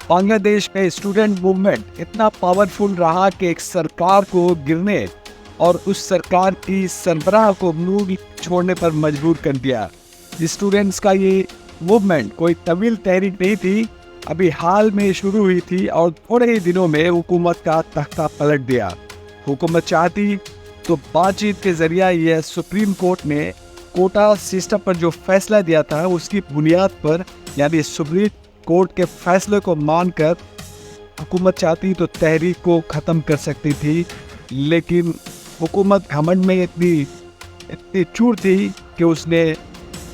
بنگلہ دیش میں student movement اتنا پاورفل رہا کہ ایک سرکار کو گرنے اور اس سرکار کی سربراہ کو ملک چھوڑنے پر مجبور کر دیا۔ اسٹوڈنٹس کا یہ موومنٹ کوئی طویل تحریک نہیں تھی، ابھی حال میں شروع ہوئی تھی اور تھوڑے ہی دنوں میں حکومت کا تختہ پلٹ دیا۔ حکومت چاہتی تو بات چیت کے ذریعہ یہ سپریم کورٹ نے کوٹا سسٹم پر جو فیصلہ دیا تھا اس کی بنیاد پر، یعنی سپریم کورٹ کے فیصلے کو مان کر حکومت چاہتی تو تحریک کو ختم کر سکتی تھی، لیکن حکومت گھمنڈ میں اتنی چور تھی کہ اس نے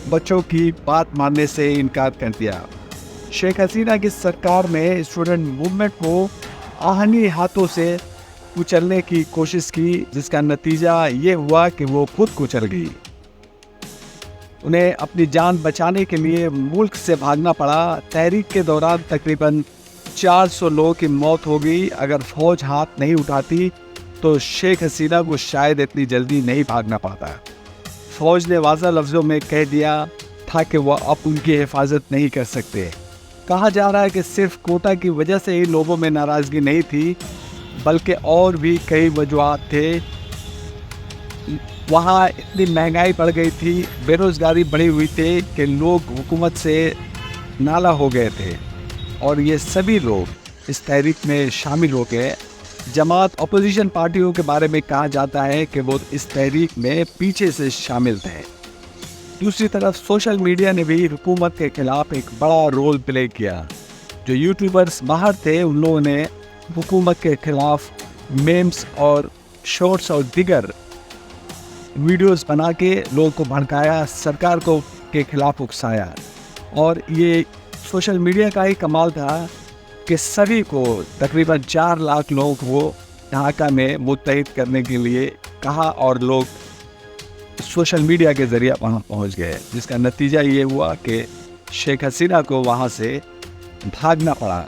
بچوں کی بات ماننے سے انکار کر دیا۔ شیخ حسینہ کی سرکار میں اسٹوڈنٹ موومنٹ کو آہنی ہاتھوں سے کچلنے کی کوشش کی، جس کا نتیجہ یہ ہوا کہ وہ خود کچل گئی۔ انہیں اپنی جان بچانے کے لیے ملک سے بھاگنا پڑا۔ تحریک کے دوران تقریباً 400 لوگوں کی موت ہو گئی۔ اگر فوج ہاتھ نہیں اٹھاتی تو شیخ حسینہ کو شاید اتنی جلدی نہیں بھاگنا پاتا۔ فوج نے واضح لفظوں میں کہہ دیا تھا کہ وہ اب ان کی حفاظت نہیں کر سکتے۔ کہا جا رہا ہے کہ صرف کوٹا کی وجہ سے ہی لوگوں میں ناراضگی نہیں تھی، بلکہ اور بھی کئی وجوہات تھے۔ وہاں اتنی مہنگائی بڑھ گئی تھی، بے روزگاری بڑھی ہوئی تھی کہ لوگ حکومت سے نالاں ہو گئے تھے، اور یہ سبھی لوگ اس تحریک میں شامل ہو گئے۔ جماعت اپوزیشن پارٹیوں کے بارے میں کہا جاتا ہے کہ وہ اس تحریک میں پیچھے سے شامل تھے۔ دوسری طرف سوشل میڈیا نے بھی حکومت کے خلاف ایک بڑا رول پلے کیا۔ جو یوٹیوبرز باہر تھے ان لوگوں نے حکومت کے خلاف میمز اور شارٹس اور دیگر ویڈیوز بنا کے لوگوں کو بھڑکایا، سرکار کو کے خلاف اکسایا۔ اور یہ سوشل میڈیا کا ہی کمال تھا کہ سبھی کو، تقریباً 4 لاکھ لوگوں کو ڈھاکہ میں متحد کرنے کے لیے کہا، اور لوگ سوشل میڈیا کے ذریعے وہاں پہنچ گئے، جس کا نتیجہ یہ ہوا کہ شیخ حسینہ کو وہاں سے بھاگنا پڑا۔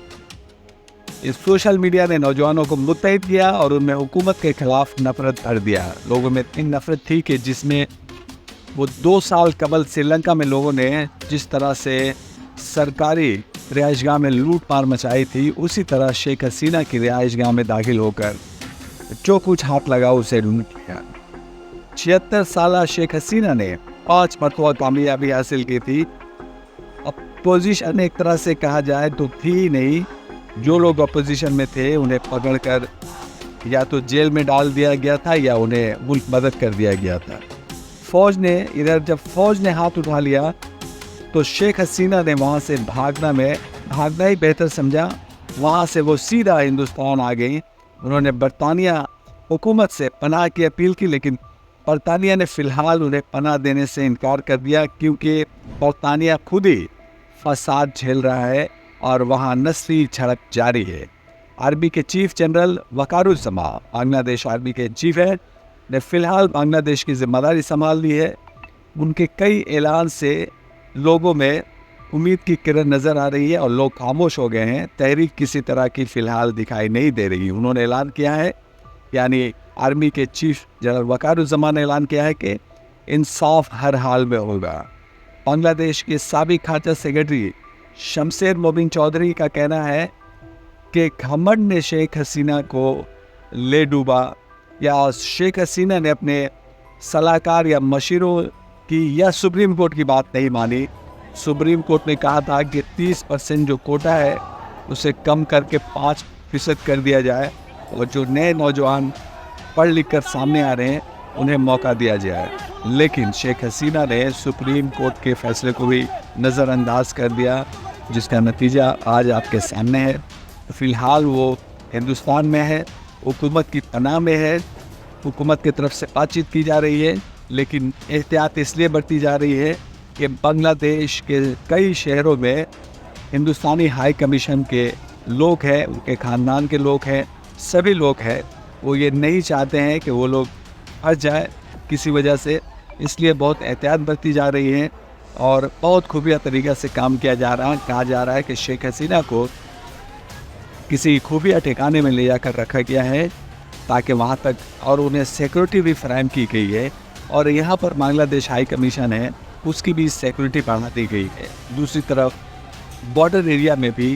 اس سوشل میڈیا نے نوجوانوں کو متحد کیا اور ان میں حکومت کے خلاف نفرت بھر دیا۔ لوگوں میں اتنی نفرت تھی کہ جس میں وہ 2 سال قبل سری لنکا میں لوگوں نے جس طرح سے سرکاری رہائش گاہ میں لوٹ مار مچائی تھی، اسی طرح شیخ حسینہ کی رہائش گاہ میں داخل ہو کر جو کچھ ہاتھ لگا اسے لوٹ لیا۔ 76 سالہ شیخ حسینہ نے 5 مرتبہ کامیابی حاصل کی تھی۔ اپوزیشن ایک طرح سے کہا جائے تو تھی نہیں۔ جو لوگ اپوزیشن میں تھے انہیں پکڑ کر یا تو جیل میں ڈال دیا گیا تھا یا انہیں ملک بدر کر دیا گیا تھا۔ جب فوج نے ہاتھ اٹھا لیا تو شیخ حسینہ نے وہاں سے بھاگنا ہی بہتر سمجھا۔ وہاں سے وہ سیدھا ہندوستان آ گئی۔ انہوں نے برطانیہ حکومت سے پناہ کی اپیل کی، لیکن برطانیہ نے فی الحال انہیں پناہ دینے سے انکار کر دیا، کیونکہ برطانیہ خود ہی فساد جھیل رہا ہے اور وہاں نسلی جھڑپ جاری ہے۔ آرمی کے چیف جنرل وقارالزماں، بنگلہ دیش آرمی کے چیف ہے، نے فی الحال بنگلہ دیش کی ذمہ داری سنبھال لی ہے۔ ان کے کئی اعلان سے لوگوں میں امید کی کرن نظر آ رہی ہے اور لوگ خاموش ہو گئے ہیں۔ تحریک کسی طرح کی فی الحال دکھائی نہیں دے رہی۔ انہوں نے اعلان کیا ہے، یعنی آرمی کے چیف جنرل وقارالزماں نے اعلان کیا ہے کہ انصاف ہر حال میں ہوگا۔ بنگلہ دیش کے سابق خارجہ سیکرٹری شمشیر موبن چودھری کا کہنا ہے کہ گھمنڈ نے شیخ حسینہ کو لے ڈوبا، یا شیخ حسینہ نے اپنے صلاحکار یا مشیروں کی یا سپریم کورٹ کی بات نہیں مانی۔ سپریم کورٹ نے کہا تھا کہ 30% جو کوٹا ہے اسے کم کر کے 5% کر دیا جائے، اور جو نئے نوجوان پڑھ لکھ کر سامنے آ رہے ہیں انہیں موقع دیا جائے۔ لیکن شیخ حسینہ نے سپریم کورٹ کے فیصلے کو بھی نظر انداز کر دیا، جس کا نتیجہ آج آپ کے سامنے ہے۔ فی الحال وہ ہندوستان میں ہے، حکومت کی پناہ میں ہے، حکومت کی طرف سے بات چیت کی جا رہی ہے، لیکن احتیاط اس لیے برتی جا رہی ہے کہ بنگلہ دیش کے کئی شہروں میں ہندوستانی ہائی کمیشن کے لوگ ہیں، ان کے خاندان کے لوگ ہیں، سبھی لوگ ہیں، وہ یہ نہیں چاہتے ہیں کہ وہ لوگ پھنس جائے کسی وجہ سے، اس لیے بہت احتیاط برتی جا رہی ہے اور بہت خفیہ طریقہ سے کام کیا جا رہا ہے۔ کہا جا رہا ہے کہ شیخ حسینہ کو کسی خفیہ ٹھکانے میں لے جا کر رکھا گیا ہے تاکہ وہاں تک، اور انہیں سیکورٹی بھی فراہم کی گئی ہے، اور یہاں پر بنگلہ دیش ہائی کمیشن ہے اس کی بھی سیکورٹی بڑھا دی گئی ہے۔ دوسری طرف بارڈر ایریا میں بھی